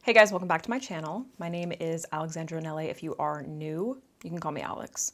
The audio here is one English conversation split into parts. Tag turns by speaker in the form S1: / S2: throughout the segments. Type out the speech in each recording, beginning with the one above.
S1: Hey guys, welcome back to my channel. My name is Alexandraanele. If you are new, you can call me Alex.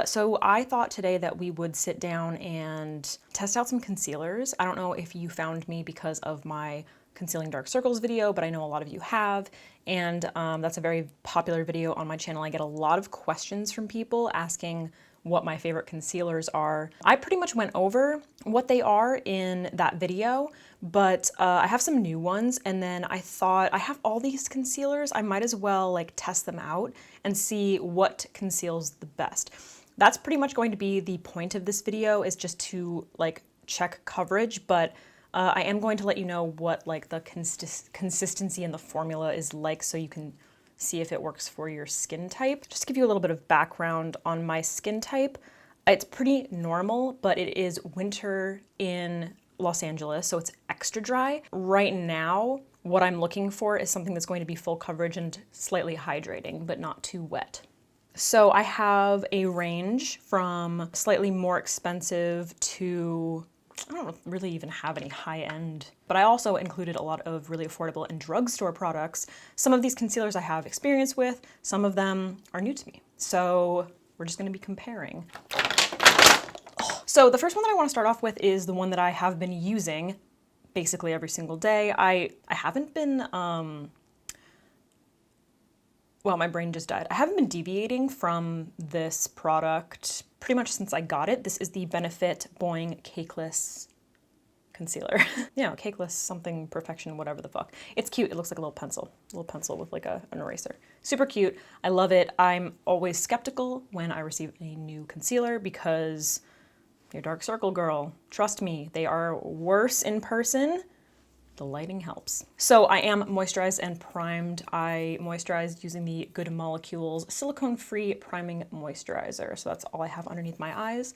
S1: So I thought today that we would sit down and test out some concealers. I don't know if you found me because of my concealing dark circles video, but I know a lot of you have, and that's a very popular video on my channel. I get a lot of questions from people asking what my favorite concealers are. I pretty much went over what they are in that video, but I have some new ones, and then I thought I have all these concealers, I might as well like test them out and see what conceals the best. That's pretty much going to be the point of this video, is just to like check coverage, but I am going to let you know what like the consistency and the formula is like, so you can see if it works for your skin type. Just to give you a little bit of background on my skin type, it's pretty normal, but it is winter in Los Angeles, so it's extra dry. Right now, what I'm looking for is something that's going to be full coverage and slightly hydrating, but not too wet. So I have a range from slightly more expensive to, I don't really even have any high-end, but I also included a lot of really affordable and drugstore products. Some of these concealers I have experience with, some of them are new to me. So we're just gonna be comparing. So the first one that I wanna start off with is the one that I have been using basically every single day. I haven't been, well, my brain just died. I haven't been deviating from this product pretty much since I got it. This is the Benefit Boi-ing Cakeless concealer. Yeah, Cakeless something perfection, whatever the fuck. It's cute. It looks like a little pencil with like an eraser. Super cute. I love it. I'm always skeptical when I receive a new concealer because your dark circle girl, trust me, they are worse in person. The lighting helps. So I am moisturized and primed. I moisturized using the Good Molecules silicone-free priming moisturizer. So that's all I have underneath my eyes.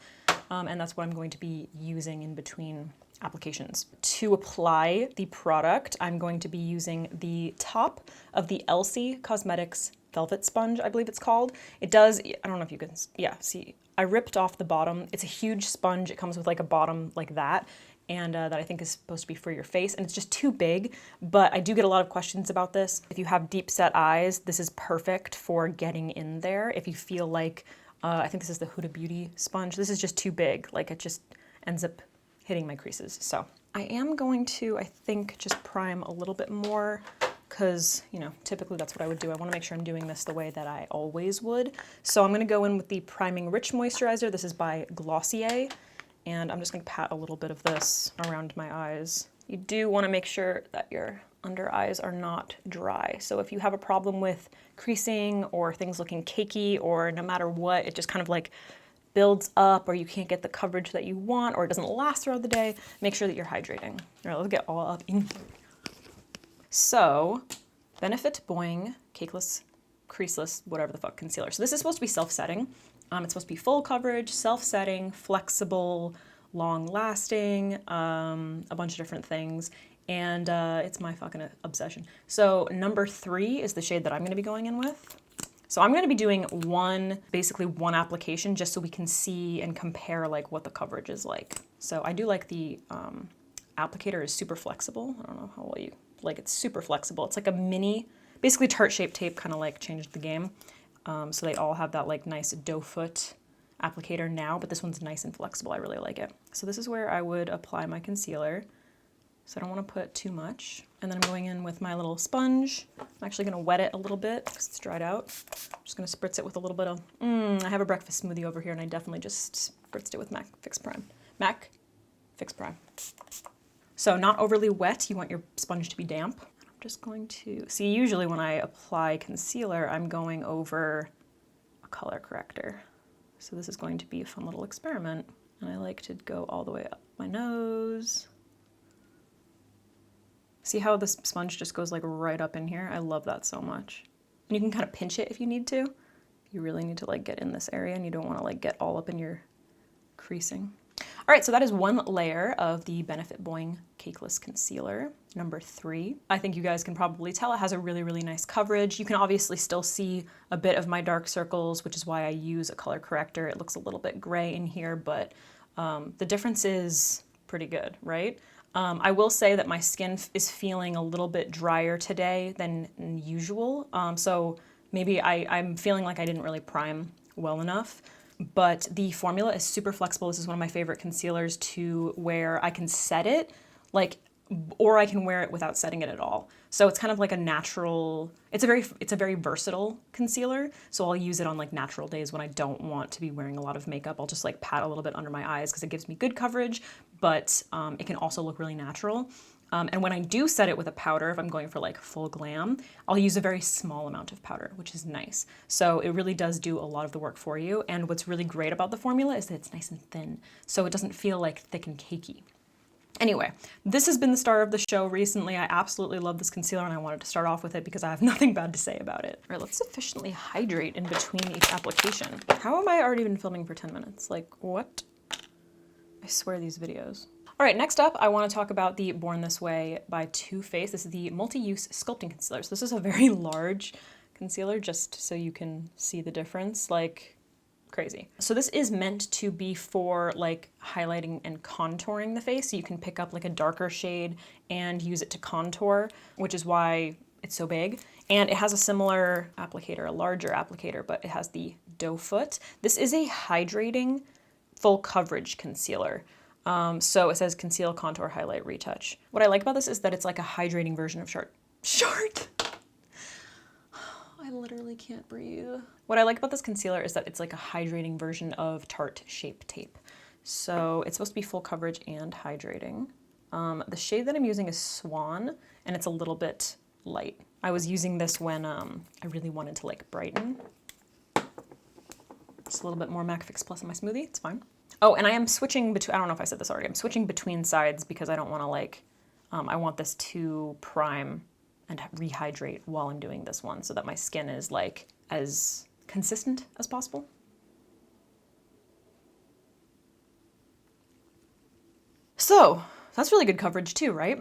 S1: And that's what I'm going to be using in between applications. To apply the product, I'm going to be using the top of the Elcie Cosmetics Velvet Sponge, I believe it's called. It does, I don't know if you can, yeah, see, I ripped off the bottom. It's a huge sponge. It comes with like a bottom like that. And that I think is supposed to be for your face, and it's just too big, but I do get a lot of questions about this. If you have deep set eyes, this is perfect for getting in there. If you feel like, I think this is the Huda Beauty sponge, this is just too big, like it just ends up hitting my creases. So I am going to, I think, just prime a little bit more, because, you know, typically that's what I would do. I want to make sure I'm doing this the way that I always would. So I'm going to go in with the Priming Rich Moisturizer. This is by Glossier. And I'm just gonna pat a little bit of this around my eyes. You do wanna make sure that your under eyes are not dry. So if you have a problem with creasing or things looking cakey, or no matter what, it just kind of like builds up, or you can't get the coverage that you want, or it doesn't last throughout the day, make sure that you're hydrating. All right, let's get all up in here. So, Benefit Boi-ing Cakeless, Creaseless, whatever the fuck, concealer. So this is supposed to be self-setting. It's supposed to be full coverage, self-setting, flexible, long-lasting, a bunch of different things, and it's my fucking obsession. So number 3 is the shade that I'm going to be going in with. So I'm going to be doing basically one application, just so we can see and compare like what the coverage is like. So I do like the applicator is super flexible. I don't know how well you like. It's super flexible. It's like a mini, basically Tarte Shape Tape kind of like changed the game. So they all have that like nice doe foot applicator now, but this one's nice and flexible. I really like it. So this is where I would apply my concealer. So I don't want to put too much. And then I'm going in with my little sponge. I'm actually going to wet it a little bit because it's dried out. I'm just going to spritz it with a little bit of, I have a breakfast smoothie over here, and I definitely just spritzed it with MAC Fix Prime. MAC Fix Prime. So not overly wet. You want your sponge to be damp. Just going to, see, usually when I apply concealer, I'm going over a color corrector. So this is going to be a fun little experiment. And I like to go all the way up my nose. See how this sponge just goes like right up in here? I love that so much. And you can kind of pinch it if you need to. You really need to like get in this area, and you don't want to like get all up in your creasing. All right, so that is one layer of the Benefit Boi-ing Cakeless Concealer, number 3. I think you guys can probably tell it has a really, really nice coverage. You can obviously still see a bit of my dark circles, which is why I use a color corrector. It looks a little bit gray in here, but the difference is pretty good, right? I will say that my skin is feeling a little bit drier today than usual. So maybe I'm feeling like I didn't really prime well enough. But the formula is super flexible. This is one of my favorite concealers to where I can set it, like, or I can wear it without setting it at all. So it's kind of like a natural, it's a very versatile concealer. So I'll use it on like natural days when I don't want to be wearing a lot of makeup. I'll just like pat a little bit under my eyes because it gives me good coverage, but it can also look really natural. And when I do set it with a powder, if I'm going for like full glam, I'll use a very small amount of powder, which is nice. So it really does do a lot of the work for you. And what's really great about the formula is that it's nice and thin, so it doesn't feel like thick and cakey. Anyway, this has been the star of the show recently. I absolutely love this concealer and I wanted to start off with it because I have nothing bad to say about it. All right, let's sufficiently hydrate in between each application. How have I already been filming for 10 minutes? Like, what? I swear these videos. All right, next up, I want to talk about the Born This Way by Too Faced. This is the multi-use sculpting concealer. So this is a very large concealer, just so you can see the difference, like crazy. So this is meant to be for like highlighting and contouring the face. So you can pick up like a darker shade and use it to contour, which is why it's so big. And it has a similar applicator, a larger applicator, but it has the doe foot. This is a hydrating full coverage concealer. So it says conceal, contour, highlight, retouch. What I like about this is that it's like a hydrating version of Short. I literally can't breathe. What I like about this concealer is that it's like a hydrating version of Tarte Shape Tape. So it's supposed to be full coverage and hydrating. The shade that I'm using is Swan, and it's a little bit light. I was using this when I really wanted to like brighten. Just a little bit more MAC Fix Plus in my smoothie, it's fine. Oh, and I am switching between, I don't know if I said this already, I'm switching between sides because I don't want to like, I want this to prime and rehydrate while I'm doing this one so that my skin is like as consistent as possible. So that's really good coverage too, right?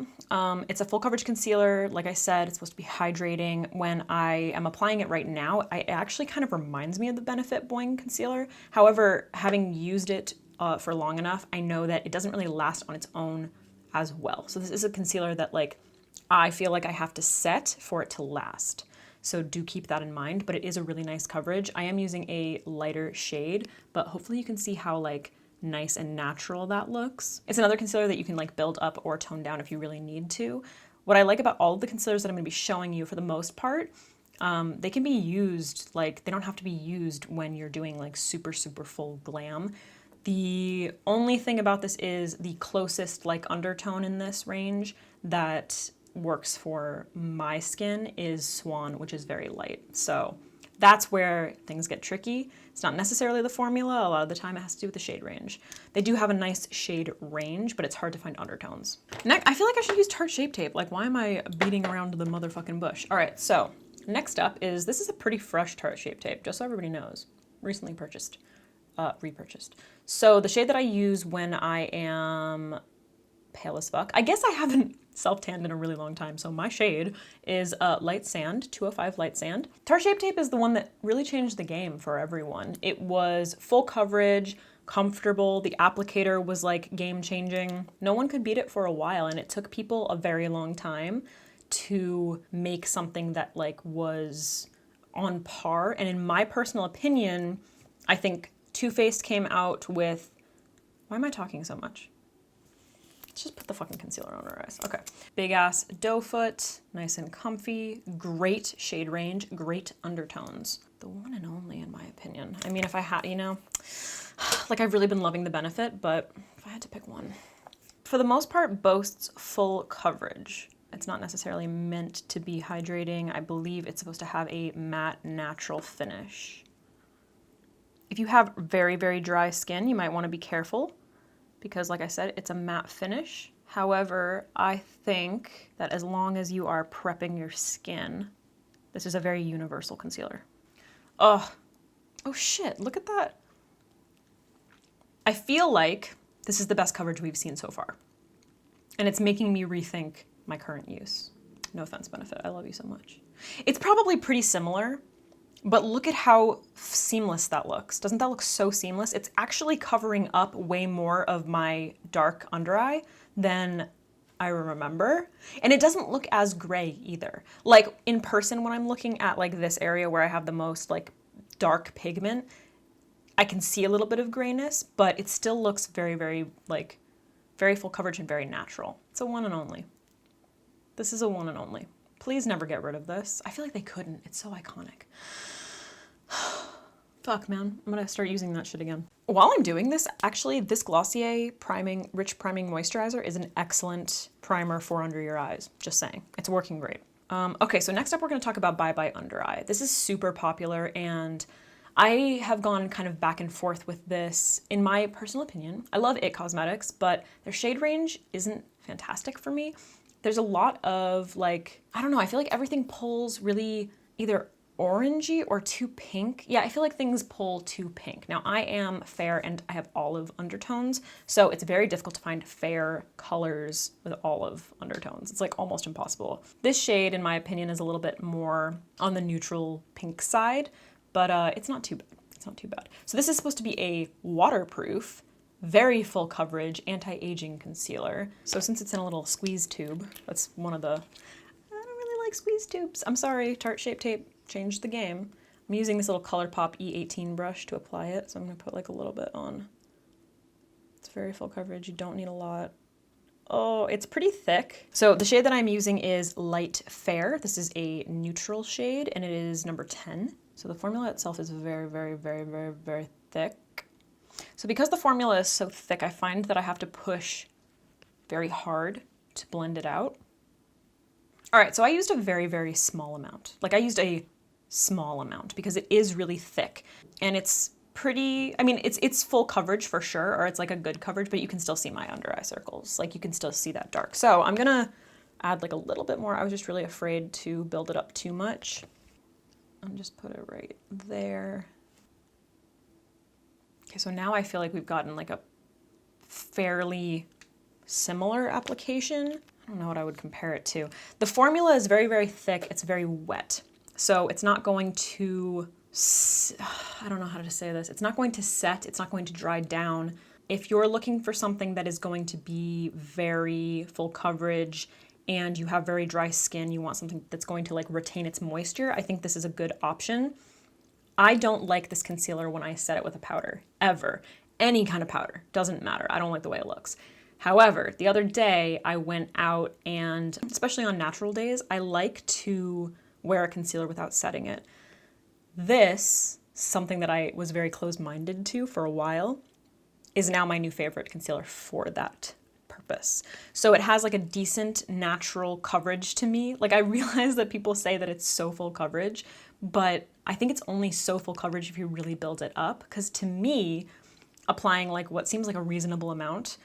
S1: It's a full coverage concealer. Like I said, it's supposed to be hydrating. When I am applying it right now, it actually kind of reminds me of the Benefit Boi-ing concealer. However, having used it for long enough, I know that it doesn't really last on its own as well. So this is a concealer that like, I feel like I have to set for it to last. So do keep that in mind, but it is a really nice coverage. I am using a lighter shade, but hopefully you can see how like nice and natural that looks. It's another concealer that you can like build up or tone down if you really need to. What I like about all of the concealers that I'm gonna be showing you for the most part, they can be used, like they don't have to be used when you're doing like super, super full glam. The only thing about this is the closest like undertone in this range that works for my skin is Swan, which is very light. So that's where things get tricky. It's not necessarily the formula. A lot of the time it has to do with the shade range. They do have a nice shade range, but it's hard to find undertones. Next, I feel like I should use Tarte Shape Tape. Like, why am I beating around the motherfucking bush? All right, so next up is, this is a pretty fresh Tarte Shape Tape, just so everybody knows. Recently purchased, repurchased. So the shade that I use when I am pale as fuck, I guess I haven't self-tanned in a really long time, so my shade is Light Sand, 205 Light Sand. Tarte Shape Tape is the one that really changed the game for everyone. It was full coverage, comfortable, the applicator was like game-changing. No one could beat it for a while, and it took people a very long time to make something that like was on par. And in my personal opinion, I think Too Faced came out with, why am I talking so much? Let's just put the fucking concealer on our eyes. Okay. Big ass doe foot, nice and comfy, great shade range, great undertones. The one and only in my opinion. I mean, if I had, you know, like I've really been loving the Benefit, but if I had to pick one. For the most part, boasts full coverage. It's not necessarily meant to be hydrating. I believe it's supposed to have a matte natural finish. If you have very, very dry skin, you might want to be careful, because like I said, it's a matte finish. However, I think that as long as you are prepping your skin, this is a very universal concealer. Oh shit, look at that. I feel like this is the best coverage we've seen so far. And it's making me rethink my current use. No offense, Benefit, I love you so much. It's probably pretty similar, but look at how seamless that looks. Doesn't that look so seamless? It's actually covering up way more of my dark under eye than I remember. And it doesn't look as gray either. Like in person, when I'm looking at like this area where I have the most like dark pigment, I can see a little bit of grayness, but it still looks very, very like very full coverage and very natural. It's a one and only. This is a one and only. Please never get rid of this. I feel like they couldn't. It's so iconic. Fuck, man. I'm gonna start using that shit again. While I'm doing this, actually, this Glossier Rich Priming Moisturizer is an excellent primer for under your eyes. Just saying. It's working great. Okay, so next up we're gonna talk about Bye Bye Under Eye. This is super popular, and I have gone kind of back and forth with this. In my personal opinion, I love IT Cosmetics, but their shade range isn't fantastic for me. There's a lot of like, I don't know, I feel like everything pulls really either orangey or too pink. Yeah, I feel like things pull too pink. Now I am fair and I have olive undertones, so it's very difficult to find fair colors with olive undertones. It's like almost impossible. This shade, in my opinion, is a little bit more on the neutral pink side, but it's not too bad. It's not too bad. So this is supposed to be a waterproof, very full coverage, anti-aging concealer. So since it's in a little squeeze tube, that's one of the, I don't really like squeeze tubes. I'm sorry, Tarte Shape Tape changed the game. I'm using this little ColourPop E18 brush to apply it, so I'm gonna put like a little bit on. It's very full coverage, you don't need a lot. Oh, it's pretty thick. So the shade that I'm using is Light Fair. This is a neutral shade and it is number 10. So the formula itself is very, very, very, very, very thick. So because the formula is so thick, I find that I have to push very hard to blend it out. All right, so I used a very, very small amount. Like I used a small amount because it is really thick and it's pretty, I mean, it's full coverage for sure, or it's like a good coverage, but you can still see my under eye circles. Like you can still see that dark. So I'm gonna add like a little bit more. I was just really afraid to build it up too much. And just put it right there. Okay, so now I feel like we've gotten like a fairly similar application. I don't know what I would compare it to. The formula is very, very thick. It's very wet. So it's not going to, I don't know how to say this. It's not going to set. It's not going to dry down. If you're looking for something that is going to be very full coverage and you have very dry skin, you want something that's going to like retain its moisture, I think this is a good option. I don't like this concealer when I set it with a powder, ever. Any kind of powder, doesn't matter. I don't like the way it looks. However, the other day I went out and, especially on natural days, I like to wear a concealer without setting it. This, something that I was very closed-minded to for a while, is now my new favorite concealer for that purpose. So it has like a decent natural coverage to me. Like I realize that people say that it's so full coverage, but I think it's only so full coverage if you really build it up. Because to me, applying like what seems like a reasonable amount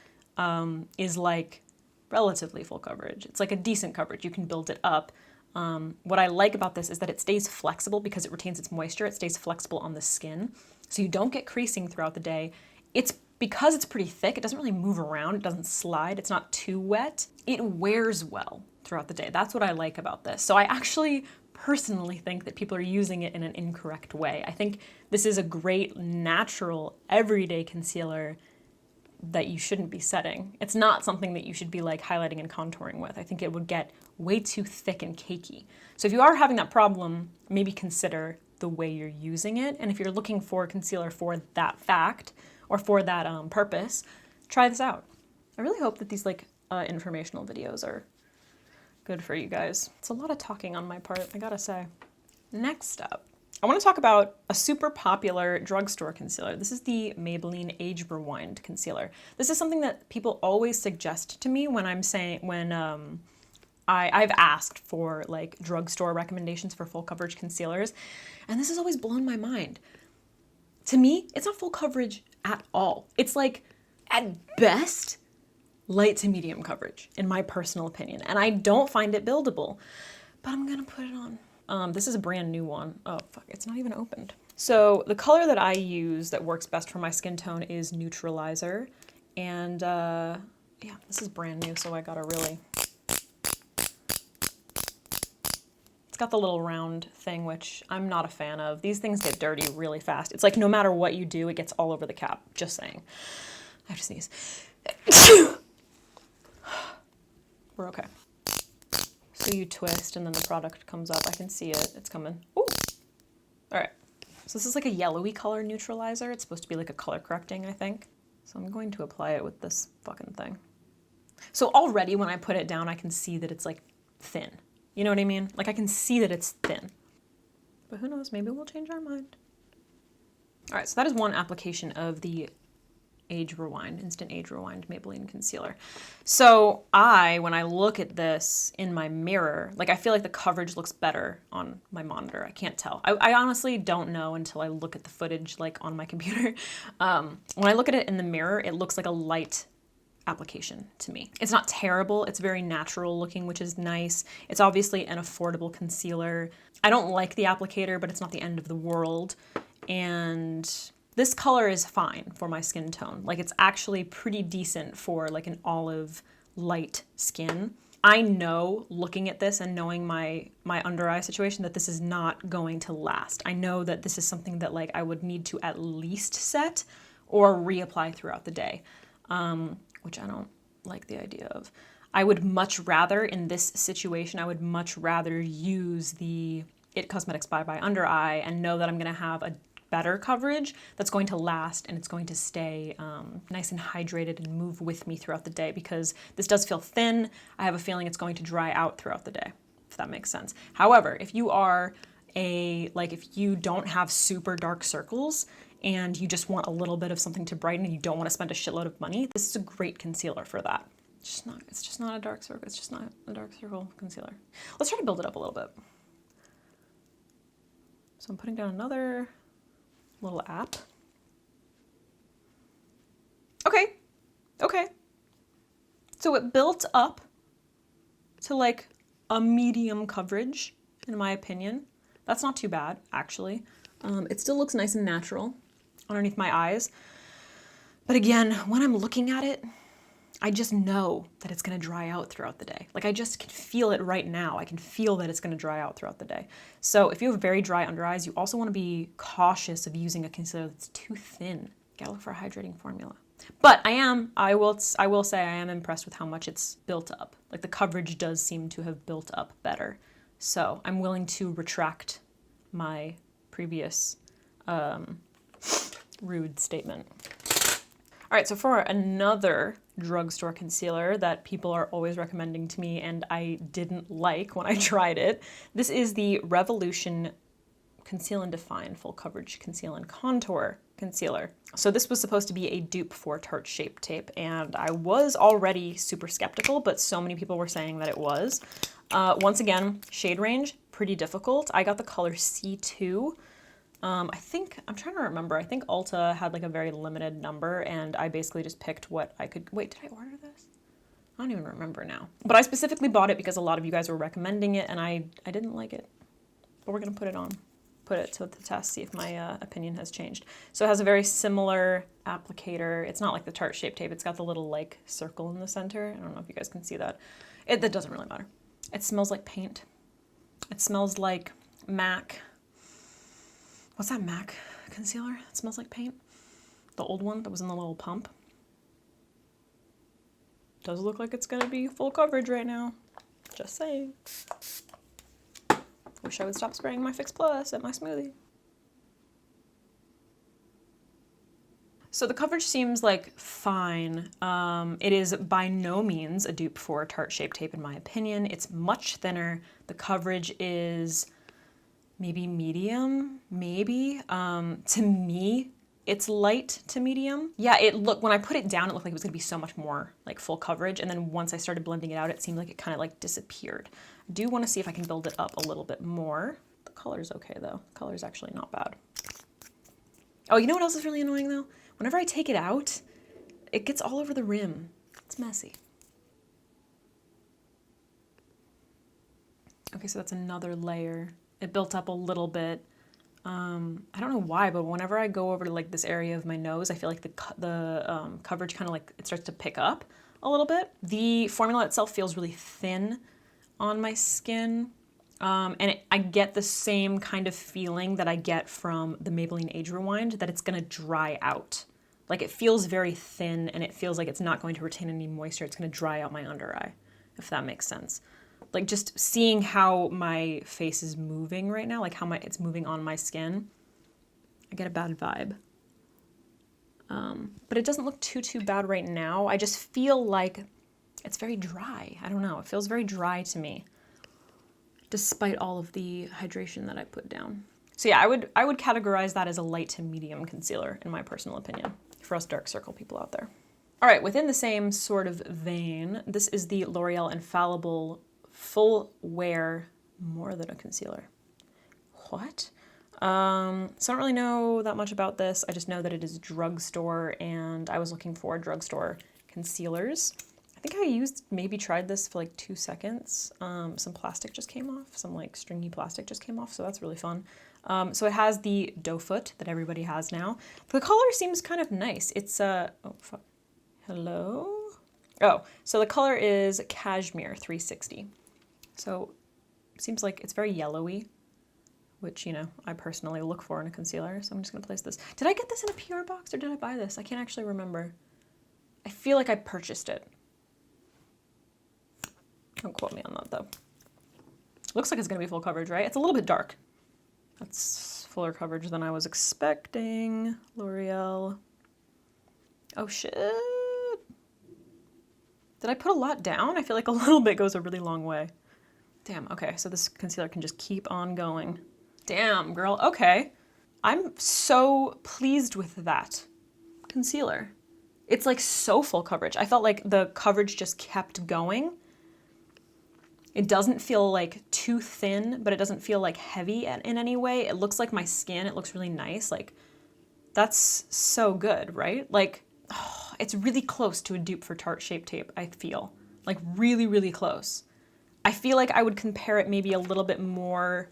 S1: is like relatively full coverage. It's like a decent coverage. You can build it up. What I like about this is that it stays flexible because it retains its moisture. It stays flexible on the skin. So you don't get creasing throughout the day. Because it's pretty thick, it doesn't really move around. It doesn't slide. It's not too wet. It wears well throughout the day. That's what I like about this. So I actually personally think that people are using it in an incorrect way. I think this is a great, natural, everyday concealer that you shouldn't be setting. It's not something that you should be like highlighting and contouring with. I think it would get way too thick and cakey. So if you are having that problem, maybe consider the way you're using it. And if you're looking for concealer for that fact or for that purpose, try this out. I really hope that these like informational videos are good for you guys. It's a lot of talking on my part, I gotta say. Next up, I want to talk about a super popular drugstore concealer. This is the Maybelline Age Rewind concealer. This is something that people always suggest to me when I'm saying, I've asked for like drugstore recommendations for full coverage concealers, and this has always blown my mind. To me, it's not full coverage at all. It's like, at best, light to medium coverage, in my personal opinion, and I don't find it buildable, but I'm gonna put it on. This is a brand new one. Oh, fuck, it's not even opened. So the color that I use that works best for my skin tone is Neutralizer, and yeah, this is brand new, so I gotta really... It's got the little round thing, which I'm not a fan of. These things get dirty really fast. It's like no matter what you do, it gets all over the cap. Just saying. I have to sneeze. we're okay. So you twist and then the product comes up. I can see it, it's coming. Ooh, all right. So this is like a yellowy color neutralizer. It's supposed to be like a color correcting, I think. So I'm going to apply it with this fucking thing. So already when I put it down, I can see that it's like thin. You know what I mean? Like I can see that it's thin. But who knows, maybe we'll change our mind. All right, so that is one application of the Age Rewind, Instant Age Rewind Maybelline Concealer. So when I look at this in my mirror, like I feel like the coverage looks better on my monitor. I can't tell. I honestly don't know until I look at the footage like on my computer. When I look at it in the mirror, it looks like a light application to me. It's not terrible. It's very natural looking, which is nice. It's obviously an affordable concealer. I don't like the applicator, but it's not the end of the world. And this color is fine for my skin tone. Like it's actually pretty decent for like an olive light skin. I know looking at this and knowing my under eye situation that this is not going to last. I know that this is something that like I would need to at least set or reapply throughout the day, which I don't like the idea of. I would much rather, in this situation, I would much rather use the IT Cosmetics Bye Bye Under Eye and know that I'm gonna have a better coverage that's going to last and it's going to stay nice and hydrated and move with me throughout the day, because this does feel thin. I have a feeling it's going to dry out throughout the day, if that makes sense. However, if you are if you don't have super dark circles and you just want a little bit of something to brighten and you don't want to spend a shitload of money, this is a great concealer for that. It's just not a dark circle. It's just not a dark circle concealer. Let's try to build it up a little bit. So I'm putting down another little app. Okay. So it built up to like a medium coverage, in my opinion. That's not too bad, actually. It still looks nice and natural underneath my eyes. But again, when I'm looking at it, I just know that it's gonna dry out throughout the day. Like I just can feel it right now. I can feel that it's gonna dry out throughout the day. So if you have very dry under eyes, you also wanna be cautious of using a concealer that's too thin. You gotta look for a hydrating formula. But I will say I am impressed with how much it's built up. Like the coverage does seem to have built up better. So I'm willing to retract my previous rude statement. All right, so for another drugstore concealer that people are always recommending to me and I didn't like when I tried it, this is the Revolution Conceal and Define Full Coverage Conceal and Contour Concealer. So this was supposed to be a dupe for Tarte Shape Tape, and I was already super skeptical, but so many people were saying that it was. Once again, shade range, pretty difficult. I got the color C2. I'm trying to remember, I think Ulta had like a very limited number and I basically just picked what I could, wait, did I order this? I don't even remember now. But I specifically bought it because a lot of you guys were recommending it and I didn't like it. But we're gonna put it to the test, see if my opinion has changed. So it has a very similar applicator. It's not like the Tarte Shape Tape, it's got the little like circle in the center. I don't know if you guys can see that. That doesn't really matter. It smells like paint. It smells like MAC. What's that MAC concealer? It smells like paint. The old one that was in the little pump. Does look like it's gonna be full coverage right now. Just saying. Wish I would stop spraying my Fix Plus at my smoothie. So the coverage seems like fine. It is by no means a dupe for Tarte Shape Tape in my opinion. It's much thinner. The coverage is maybe medium, maybe. To me, it's light to medium. Yeah, when I put it down, it looked like it was gonna be so much more like full coverage. And then once I started blending it out, it seemed like it kind of like disappeared. I do wanna see if I can build it up a little bit more. The color's okay though. The color's actually not bad. Oh, you know what else is really annoying though? Whenever I take it out, it gets all over the rim. It's messy. Okay, so that's another layer. It built up a little bit. I don't know why, but whenever I go over to like this area of my nose, I feel like the coverage kind of like it starts to pick up a little bit. The formula itself feels really thin on my skin. I get the same kind of feeling that I get from the Maybelline Age Rewind, that it's gonna dry out. Like it feels very thin and it feels like it's not going to retain any moisture. It's gonna dry out my under eye. if that makes sense. Like just seeing how my face is moving right now, like how it's moving on my skin, I get a bad vibe. But it doesn't look too bad right now. I just feel like it's very dry. I don't know. It feels very dry to me, despite all of the hydration that I put down. So yeah, I would categorize that as a light to medium concealer, in my personal opinion, for us dark circle people out there. All right, within the same sort of vein, this is the L'Oreal Infallible Full Wear More Than a Concealer. What? So I don't really know that much about this. I just know that it is drugstore, and I was looking for drugstore concealers. I think I maybe tried this for like 2 seconds. Some plastic just came off, some like stringy plastic just came off, so that's really fun. So it has the doe foot that everybody has now. The color seems kind of nice. It's oh fuck, hello? Oh, so the color is Cashmere 360. So it seems like it's very yellowy, which, you know, I personally look for in a concealer. So I'm just gonna place this. Did I get this in a PR box or did I buy this? I can't actually remember. I feel like I purchased it. Don't quote me on that though. Looks like it's gonna be full coverage, right? It's a little bit dark. That's fuller coverage than I was expecting. L'Oreal. Oh shit. Did I put a lot down? I feel like a little bit goes a really long way. Damn, okay, so this concealer can just keep on going. Damn, girl, okay. I'm so pleased with that concealer. It's like so full coverage. I felt like the coverage just kept going. It doesn't feel like too thin, but it doesn't feel like heavy in any way. It looks like my skin, it looks really nice. Like, that's so good, right? Like, oh, it's really close to a dupe for Tarte Shape Tape, I feel. Like, really, really close. I feel like I would compare it maybe a little bit more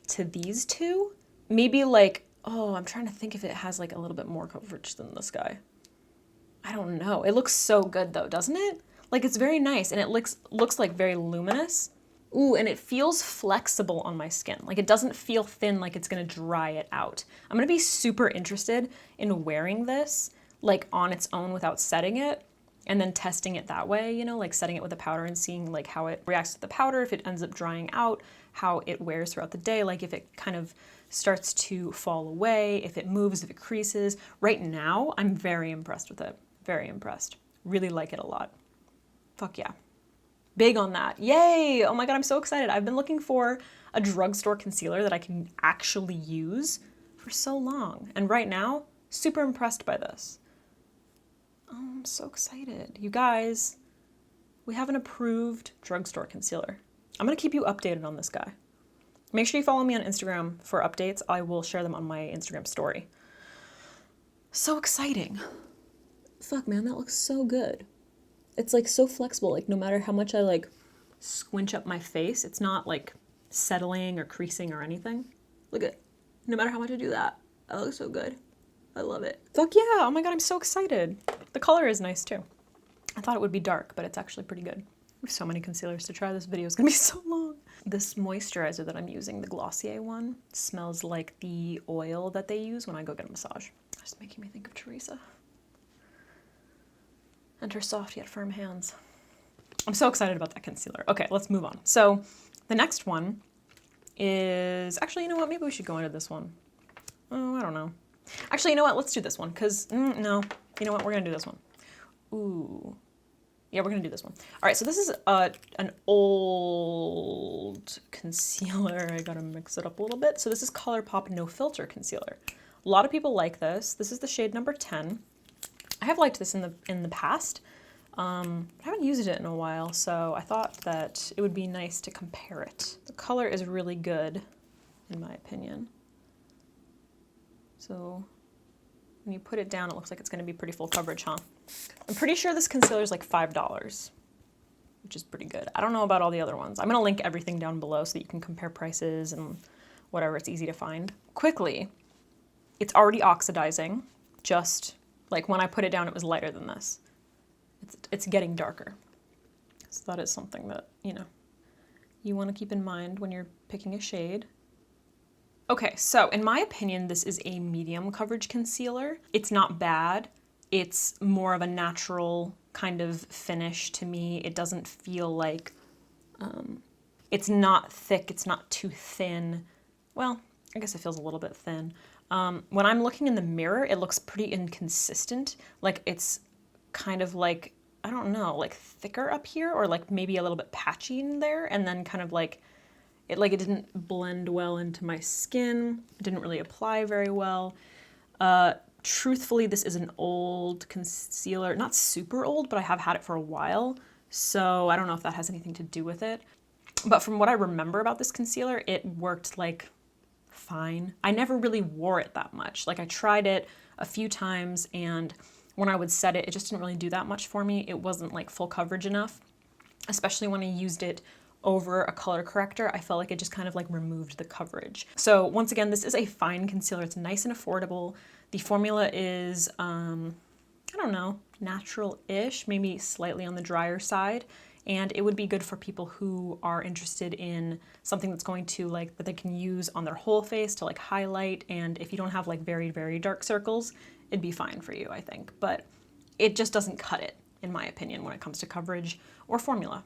S1: to these two. Maybe like, oh, I'm trying to think if it has like a little bit more coverage than this guy. I don't know. It looks so good though, doesn't it? Like it's very nice and it looks like very luminous. Ooh, and it feels flexible on my skin. Like it doesn't feel thin like it's gonna dry it out. I'm gonna be super interested in wearing this like on its own without setting it and then testing it that way, you know, like setting it with a powder and seeing like how it reacts to the powder, if it ends up drying out, how it wears throughout the day, like if it kind of starts to fall away, if it moves, if it creases. Right now, I'm very impressed with it. Very impressed. Really like it a lot. Fuck yeah. Big on that. Yay! Oh my god, I'm so excited. I've been looking for a drugstore concealer that I can actually use for so long. And right now, super impressed by this. Oh, I'm so excited. You guys, we have an approved drugstore concealer. I'm gonna keep you updated on this guy. Make sure you follow me on Instagram for updates. I will share them on my Instagram story. So exciting. Fuck, man, that looks so good. It's like so flexible. Like no matter how much I like squinch up my face, it's not like settling or creasing or anything. Look at, no matter how much I do that, that looks so good. I love it. Fuck yeah, oh my god, I'm so excited. The color is nice too. I thought it would be dark, but it's actually pretty good. We have so many concealers to try. This video is gonna be so long. This moisturizer that I'm using, the Glossier one, smells like the oil that they use when I go get a massage. It's making me think of Teresa. And her soft yet firm hands. I'm so excited about that concealer. Okay, let's move on. So the next one is, actually, you know what? Maybe we should go into this one. Oh, I don't know. Actually, you know what? Let's do this one, because, no. You know what? We're gonna do this one. Ooh. Yeah, we're gonna do this one. All right, so this is an old concealer. I gotta mix it up a little bit. So this is ColourPop No Filter Concealer. A lot of people like this. This is the shade number 10. I have liked this in the past. I haven't used it in a while, so I thought that it would be nice to compare it. The color is really good, in my opinion. So when you put it down, it looks like it's gonna be pretty full coverage, huh? I'm pretty sure this concealer is like $5, which is pretty good. I don't know about all the other ones. I'm gonna link everything down below so that you can compare prices and whatever, it's easy to find. Quickly, it's already oxidizing. Just like when I put it down, it was lighter than this. It's getting darker. So that is something that, you know, you wanna keep in mind when you're picking a shade. Okay, so in my opinion, this is a medium coverage concealer. It's not bad. It's more of a natural kind of finish to me. It doesn't feel like, it's not thick, it's not too thin. Well, I guess it feels a little bit thin. When I'm looking in the mirror, it looks pretty inconsistent. Like it's kind of like, I don't know, like thicker up here, or like maybe a little bit patchy in there, and then kind of like it didn't blend well into my skin. It didn't really apply very well. Truthfully, this is an old concealer, not super old, but I have had it for a while. So I don't know if that has anything to do with it. But from what I remember about this concealer, it worked like fine. I never really wore it that much. Like I tried it a few times, and when I would set it, it just didn't really do that much for me. It wasn't like full coverage enough, especially when I used it over a color corrector. I felt like it just kind of like removed the coverage. So once again, this is a fine concealer. It's nice and affordable. The formula is, I don't know, natural-ish, maybe slightly on the drier side. And it would be good for people who are interested in something that's going to like, that they can use on their whole face to like highlight. And if you don't have like very, very dark circles, it'd be fine for you, I think. But it just doesn't cut it, in my opinion, when it comes to coverage or formula.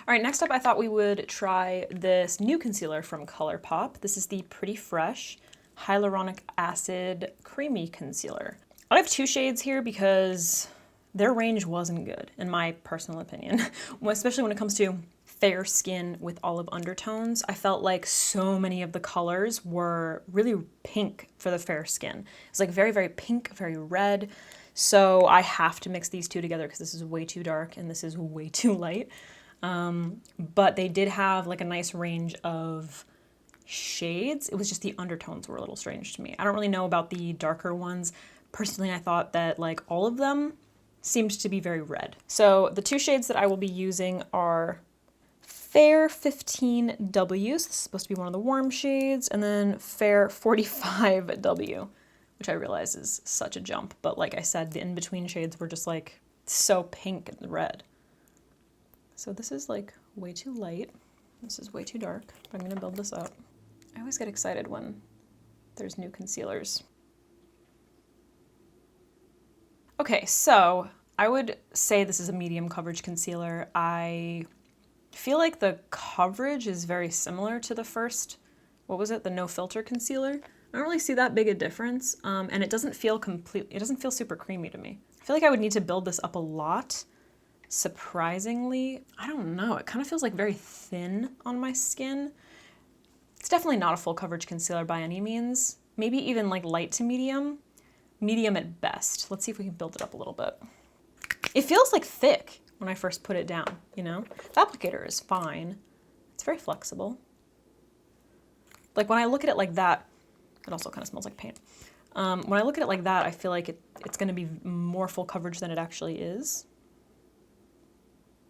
S1: All right, next up, I thought we would try this new concealer from ColourPop. This is the Pretty Fresh Hyaluronic Acid Creamy Concealer. I have two shades here because their range wasn't good, in my personal opinion, especially when it comes to fair skin with olive undertones. I felt like so many of the colors were really pink for the fair skin. It's like very, very pink, very red. So I have to mix these two together because this is way too dark and this is way too light. But they did have like a nice range of shades. It was just the undertones were a little strange to me. I don't really know about the darker ones. Personally, I thought that like all of them seemed to be very red. So the two shades that I will be using are Fair 15W, so this is supposed to be one of the warm shades, and then Fair 45W, which I realize is such a jump, but like I said, the in-between shades were just like so pink and red. So this is like way too light. This is way too dark, but I'm gonna build this up. I always get excited when there's new concealers. Okay, so I would say this is a medium coverage concealer. I feel like the coverage is very similar to the first, what was it, the no filter concealer. I don't really see that big a difference, and it doesn't feel super creamy to me. I feel like I would need to build this up a lot. Surprisingly, I don't know, it kind of feels like very thin on my skin. It's definitely not a full coverage concealer by any means. Maybe even like light to medium. Medium at best. Let's see if we can build it up a little bit. It feels like thick when I first put it down, you know? The applicator is fine. It's very flexible. Like when I look at it like that, it also kind of smells like paint. When I look at it like that, I feel like it's gonna be more full coverage than it actually is.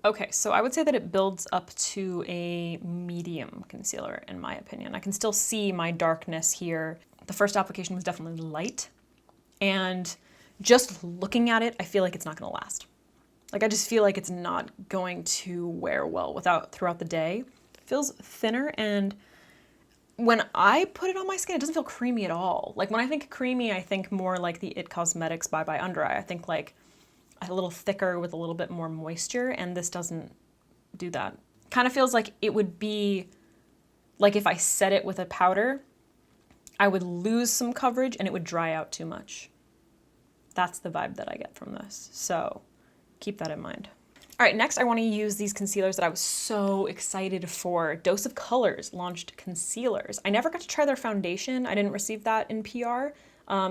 S1: Okay, so I would say that it builds up to a medium concealer, in my opinion. I can still see my darkness here. The first application was definitely light, and just looking at it, I feel like it's not gonna last. Like I just feel like it's not going to wear well throughout the day. It feels thinner, and when I put it on my skin, it doesn't feel creamy at all. Like when I think creamy, I think more like the IT Cosmetics Bye Bye Under Eye. I think like a little thicker with a little bit more moisture, and this doesn't do that. Kind of feels like it would be like if I set it with a powder, I would lose some coverage and it would dry out too much. That's the vibe that I get from this. So keep that in mind. All right, next I want to use these concealers that I was so excited for. Dose of Colors launched concealers. I never got to try their foundation. I didn't receive that in PR.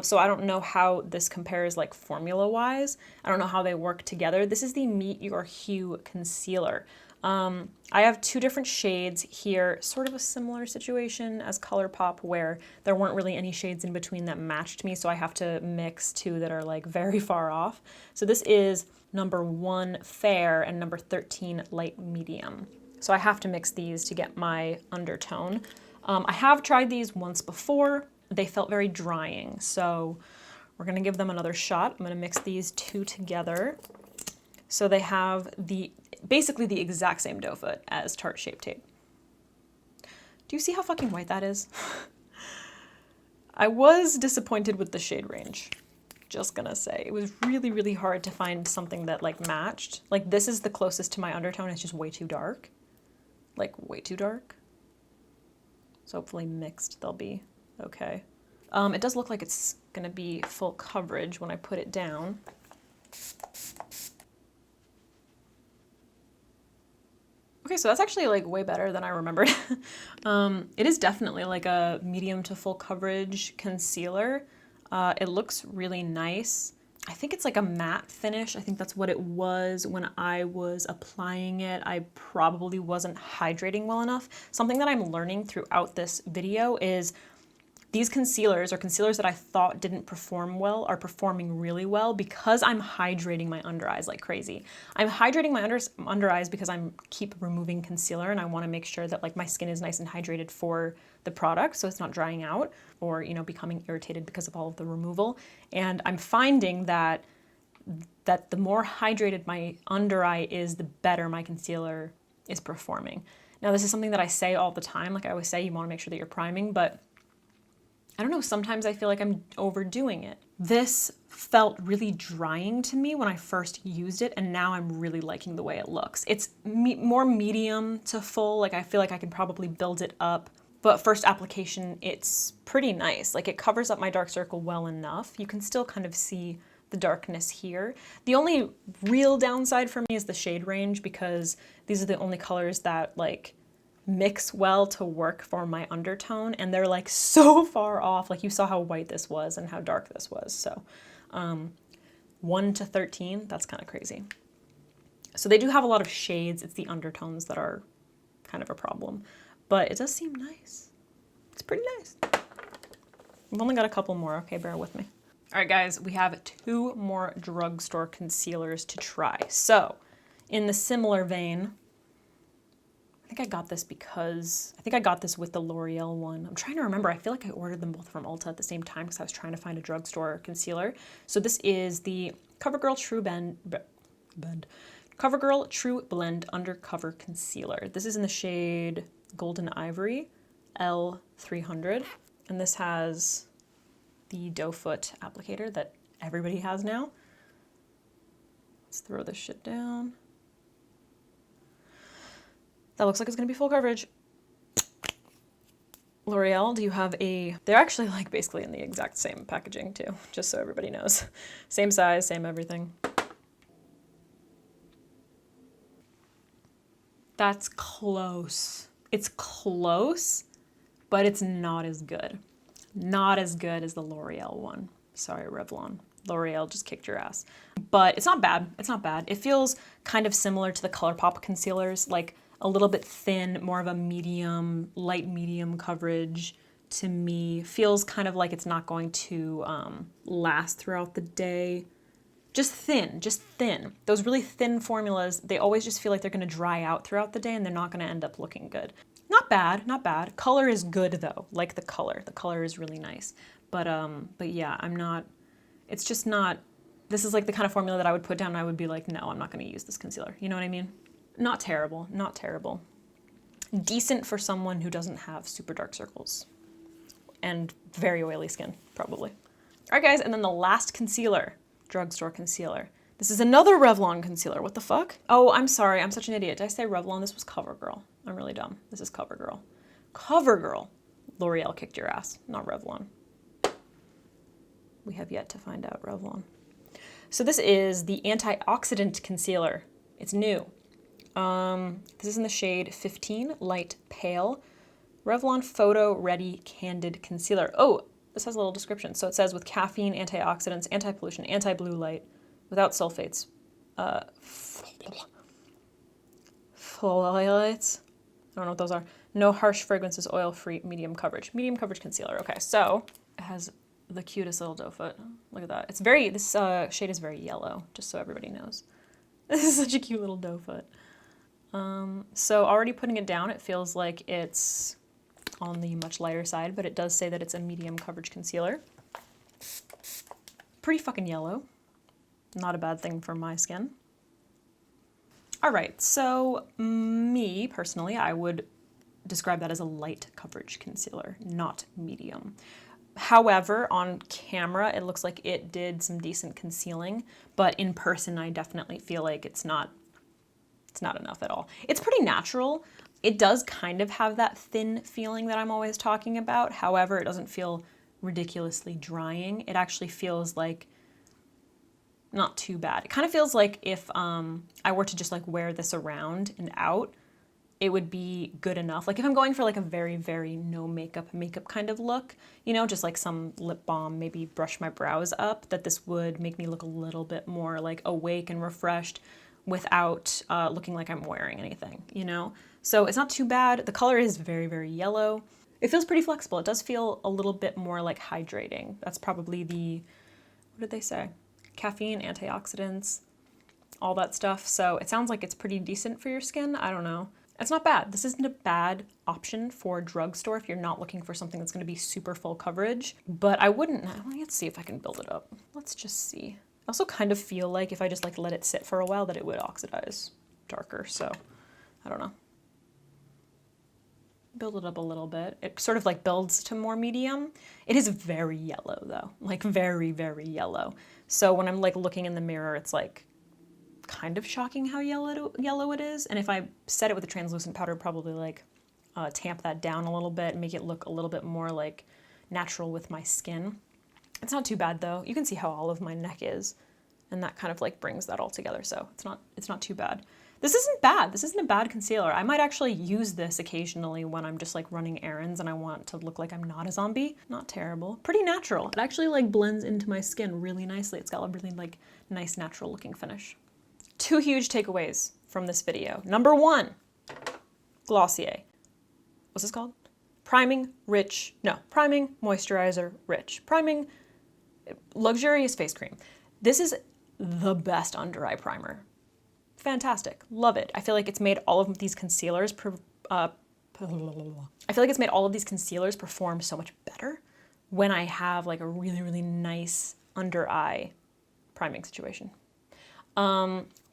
S1: So I don't know how this compares like formula-wise. I don't know how they work together. This is the Meet Your Hue concealer. I have two different shades here, sort of a similar situation as ColourPop where there weren't really any shades in between that matched me, so I have to mix two that are like very far off. So this is number 1 Fair and number 13 Light Medium. So I have to mix these to get my undertone. I have tried these once before. They felt very drying, so we're gonna give them another shot. I'm gonna mix these two together. So they have basically the exact same doe foot as Tarte Shape Tape. Do you see how fucking white that is? I was disappointed with the shade range. Just gonna say. It was really, really hard to find something that like matched. Like this is the closest to my undertone. It's just way too dark. Like way too dark. So hopefully mixed they'll be okay. It does look like it's gonna be full coverage when I put it down. Okay, so that's actually like way better than I remembered. It is definitely like a medium to full coverage concealer. It looks really nice. I think it's like a matte finish. I think that's what it was when I was applying it. I probably wasn't hydrating well enough. Something that I'm learning throughout this video is these concealers, or concealers that I thought didn't perform well, are performing really well because I'm hydrating my under eyes like crazy. I'm hydrating my under eyes because I'm keep removing concealer, and I want to make sure that like my skin is nice and hydrated for the product so it's not drying out or, you know, becoming irritated because of all of the removal. And I'm finding that the more hydrated my under eye is, the better my concealer is performing. Now, this is something that I say all the time. Like I always say, you want to make sure that you're priming, but I don't know, sometimes I feel like I'm overdoing it. This felt really drying to me when I first used it, and now I'm really liking the way it looks. It's more medium to full, like I feel like I can probably build it up, but first application, it's pretty nice. Like it covers up my dark circle well enough. You can still kind of see the darkness here. The only real downside for me is the shade range, because these are the only colors that like mix well to work for my undertone, and they're like so far off. Like you saw how white this was and how dark this was. So 1 to 13, that's kind of crazy. So they do have a lot of shades. It's the undertones that are kind of a problem, but it does seem nice. It's pretty nice. I've only got a couple more. Okay, bear with me. All right, guys, we have 2 more drugstore concealers to try. So in the similar vein, I think I got this because, I think I got this with the L'Oreal one. I'm trying to remember. I feel like I ordered them both from Ulta at the same time because I was trying to find a drugstore concealer. So this is the CoverGirl CoverGirl TruBlend Undercover Concealer. This is in the shade Golden Ivory, L300. And this has the doe foot applicator that everybody has now. Let's throw this shit down. That looks like it's gonna be full coverage. L'Oreal, do you have a... They're actually like basically in the exact same packaging too, just so everybody knows. Same size, same everything. That's close. It's close, but it's not as good. Not as good as the L'Oreal one. Sorry, Revlon. L'Oreal just kicked your ass. But it's not bad. It's not bad. It feels kind of similar to the ColourPop concealers, like a little bit thin, more of a medium, light medium coverage to me. Feels kind of like it's not going to last throughout the day. Just thin, just thin. Those really thin formulas, they always just feel like they're gonna dry out throughout the day and they're not gonna end up looking good. Not bad, not bad. Color is good though, like the color. The color is really nice. But yeah, I'm not, it's just not, this is like the kind of formula that I would put down and I would be like, no, I'm not gonna use this concealer. You know what I mean? Not terrible, not terrible. Decent for someone who doesn't have super dark circles and very oily skin, probably. All right, guys, and then the last concealer, drugstore concealer. This is another Revlon concealer. What the fuck? Oh, I'm sorry, I'm such an idiot. Did I say Revlon? This was CoverGirl. I'm really dumb. This is CoverGirl. CoverGirl. L'Oreal kicked your ass, not Revlon. We have yet to find out Revlon. So this is the Antioxidant concealer. It's new. This is in the shade 15, Light Pale. Revlon PhotoReady Candid Concealer. Oh, this has a little description. So it says with caffeine, antioxidants, anti-pollution, anti-blue light, without sulfates, phthalates. I don't know what those are. No harsh fragrances, oil-free, medium coverage. Medium coverage concealer. Okay, so it has the cutest little doe foot. Look at that. It's very, this shade is very yellow, just so everybody knows. This is such a cute little doe foot. So already putting it down, it feels like it's on the much lighter side, but it does say that it's a medium coverage concealer. Pretty fucking yellow. Not a bad thing for my skin. All right, so me personally, I would describe that as a light coverage concealer, not medium. However, on camera, it looks like it did some decent concealing, but in person, I definitely feel like it's not enough at all. It's pretty natural. It does kind of have that thin feeling that I'm always talking about. However, it doesn't feel ridiculously drying. It actually feels like not too bad. It kind of feels like if I were to just like wear this around and out, it would be good enough. Like if I'm going for like a very, very no makeup kind of look, you know, just like some lip balm, maybe brush my brows up, that this would make me look a little bit more like awake and refreshed without looking like I'm wearing anything, you know? So it's not too bad. The color is very, very yellow. It feels pretty flexible. It does feel a little bit more like hydrating. That's probably the, what did they say? Caffeine, antioxidants, all that stuff. So it sounds like it's pretty decent for your skin. I don't know. It's not bad. This isn't a bad option for drugstore if you're not looking for something that's going to be super full coverage. But I wouldn't. Let's see if I can build it up. Let's just see. I also kind of feel like if I just like let it sit for a while that it would oxidize darker. So I don't know. Build it up a little bit. It sort of like builds to more medium. It is very yellow though, like very, very yellow. So when I'm like looking in the mirror, it's like kind of shocking how yellow it is. And if I set it with a translucent powder, probably like tamp that down a little bit and make it look a little bit more like natural with my skin. It's not too bad though. You can see how olive my neck is, and that kind of like brings that all together. So it's not too bad. This isn't bad. This isn't a bad concealer. I might actually use this occasionally when I'm just like running errands and I want to look like I'm not a zombie. Not terrible. Pretty natural. It actually like blends into my skin really nicely. It's got a really like nice natural looking finish. 2 huge takeaways from this video. Number 1, Glossier. What's this called? Priming, moisturizer, rich. Priming, luxurious face cream. This is the best under eye primer. Fantastic. Love it. I feel like it's made all of these concealers perform so much better when I have like a really, really nice under eye priming situation.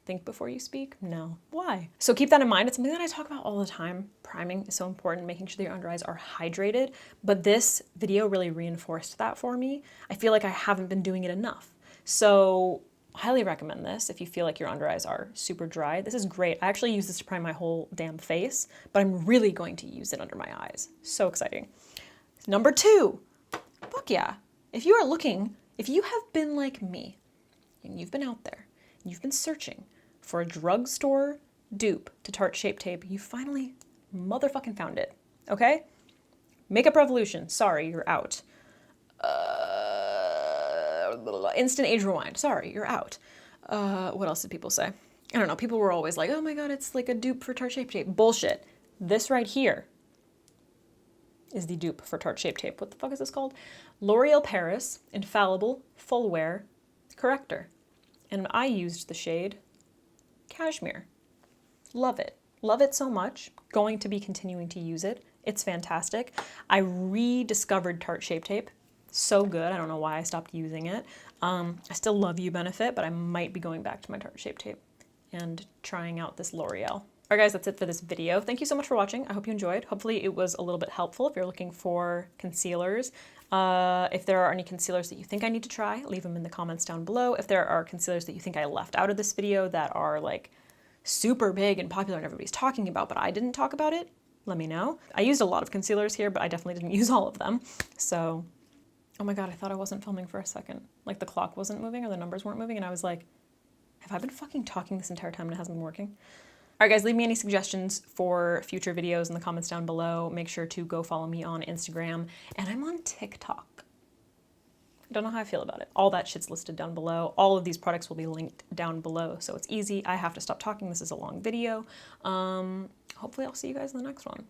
S1: Think before you speak? No. Why? So keep that in mind. It's something that I talk about all the time. Priming is so important, making sure that your under eyes are hydrated. But this video really reinforced that for me. I feel like I haven't been doing it enough. So highly recommend this if you feel like your under eyes are super dry. This is great. I actually use this to prime my whole damn face, but I'm really going to use it under my eyes. So exciting. Number 2, fuck yeah. If you have been like me, and you've been out there, and you've been searching for a drugstore dupe to Tarte Shape Tape, you finally motherfucking found it, okay? Makeup Revolution, sorry, you're out. Instant Age Rewind, sorry, you're out. What else did people say? I don't know, people were always like, oh my god, it's like a dupe for Tarte Shape Tape. Bullshit. This right here is the dupe for Tarte Shape Tape. What the fuck is this called? L'Oreal Paris Infallible Full Wear Corrector. And I used the shade Cashmere. Love it. Love it so much. Going to be continuing to use it. It's fantastic. I rediscovered Tarte Shape Tape. So good. I don't know why I stopped using it. I still love You Benefit, but I might be going back to my Tarte Shape Tape and trying out this L'Oreal. All right, guys, that's it for this video. Thank you so much for watching. I hope you enjoyed. Hopefully it was a little bit helpful if you're looking for concealers. If there are any concealers that you think I need to try, leave them in the comments down below. If there are concealers that you think I left out of this video that are like super big and popular and everybody's talking about, but I didn't talk about it, let me know. I used a lot of concealers here, but I definitely didn't use all of them. So, oh my god, I thought I wasn't filming for a second. Like the clock wasn't moving or the numbers weren't moving, and I was like, have I been fucking talking this entire time and it hasn't been working? All right, guys, leave me any suggestions for future videos in the comments down below. Make sure to go follow me on Instagram, and I'm on TikTok. I don't know how I feel about it. All that shit's listed down below. All of these products will be linked down below, so it's easy. I have to stop talking. This is a long video. Hopefully I'll see you guys in the next one.